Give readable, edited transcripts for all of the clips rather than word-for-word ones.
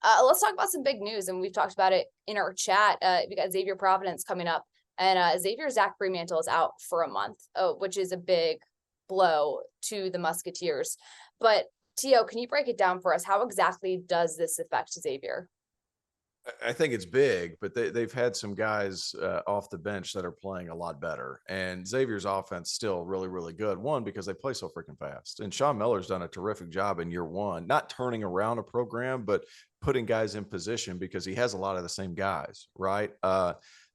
Let's talk about some big news, and we've talked about it in our chat. We got Xavier Providence coming up, and Xavier Zach Freemantle is out for a month, which is a big blow to the Musketeers. But Tio, can you break it down for us? How exactly does this affect Xavier? I think it's big, but they've had some guys off the bench that are playing a lot better. And Xavier's offense still really, really good. One, because they play so freaking fast. And Sean Miller's done a terrific job in year one, not turning around a program, but putting guys in position because he has a lot of the same guys, right?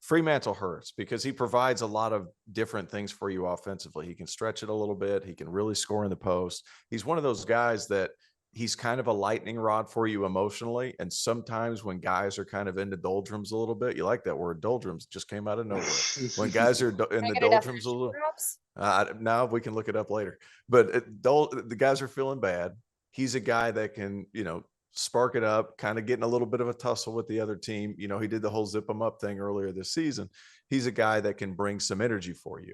Freemantle hurts because he provides a lot of different things for you offensively. He can stretch it a little bit. He can really score in the post. He's one of those guys that he's kind of a lightning rod for you emotionally. And sometimes when guys are kind of into doldrums a little bit, you like that word, doldrums just came out of nowhere. When guys are Can in I the get a doldrums a definition, little, perhaps? now we can look it up later. But the guys are feeling bad. He's a guy that can, spark it up, kind of getting a little bit of a tussle with the other team. He did the whole zip them up thing earlier this season. He's a guy that can bring some energy for you.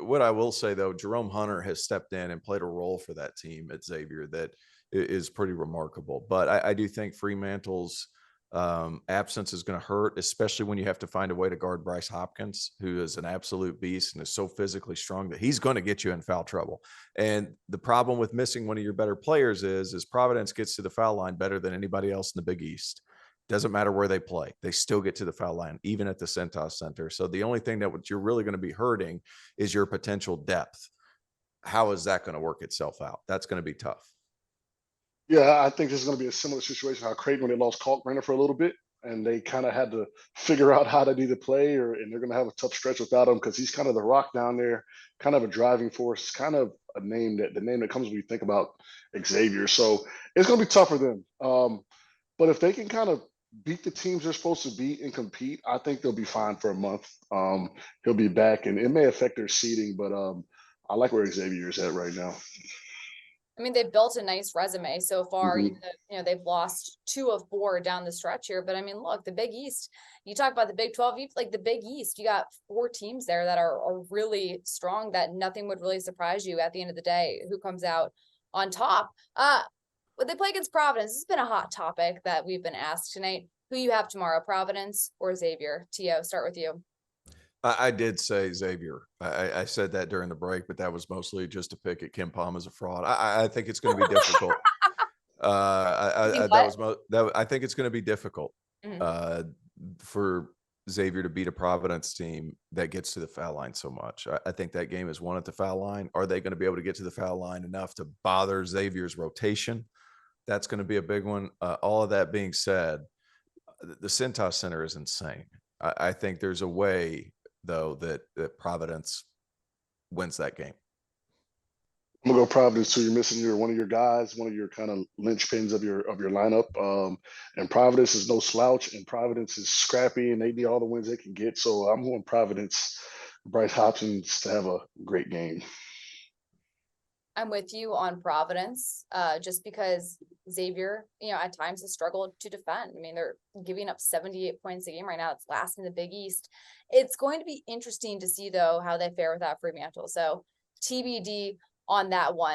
What I will say though, Jerome Hunter has stepped in and played a role for that team at Xavier that is pretty remarkable. But I do think Fremantle's absence is going to hurt, especially when you have to find a way to guard Bryce Hopkins, who is an absolute beast and is so physically strong that he's going to get you in foul trouble. And the problem with missing one of your better players is Providence gets to the foul line better than anybody else in the Big East. Doesn't matter where they play. They still get to the foul line, even at the Centos Center. So the only thing that you're really going to be hurting is your potential depth. How is that going to work itself out? That's going to be tough. Yeah, I think this is going to be a similar situation how Creighton when they lost Kalkbrenner for a little bit, and they kind of had to figure out how to either play and they're going to have a tough stretch without him because he's kind of the rock down there, kind of a driving force, kind of a name that the name that comes when you think about Xavier. So it's going to be tough for them. But if they can kind of beat the teams they're supposed to beat and compete, I think they'll be fine for a month. He'll be back, and it may affect their seeding, but I like where Xavier is at right now. I mean, they've built a nice resume so far. Mhm. They've lost 2 of 4 down the stretch here. But I mean, look, the Big East, you talk about the Big 12, like the Big East, you got 4 teams there that are really strong that nothing would really surprise you at the end of the day who comes out on top. When they play against Providence, this has been a hot topic that we've been asked tonight. Who you have tomorrow, Providence or Xavier? Tio, start with you. I did say Xavier. I said that during the break, but that was mostly just to pick at Kim Palm as a fraud. I think it's going to be difficult. You think That what? was I think it's going to be difficult Mhm. uh, for Xavier to beat a Providence team that gets to the foul line so much. I think that game is won at the foul line. Are they going to be able to get to the foul line enough to bother Xavier's rotation? That's going to be a big one. All of that being said, the Centos Center is insane. I think there's a way though that Providence wins that game. I'm gonna go Providence too. You're missing one of your guys, one of your kind of linchpins of your lineup. And Providence is no slouch, and Providence is scrappy, and they need all the wins they can get. So I'm going Providence. Bryce Hopkins to have a great game. I'm with you on Providence, just because Xavier, at times has struggled to defend. I mean, they're giving up 78 points a game right now. It's last in the Big East. It's going to be interesting to see, though, how they fare without Freemantle. So TBD on that one.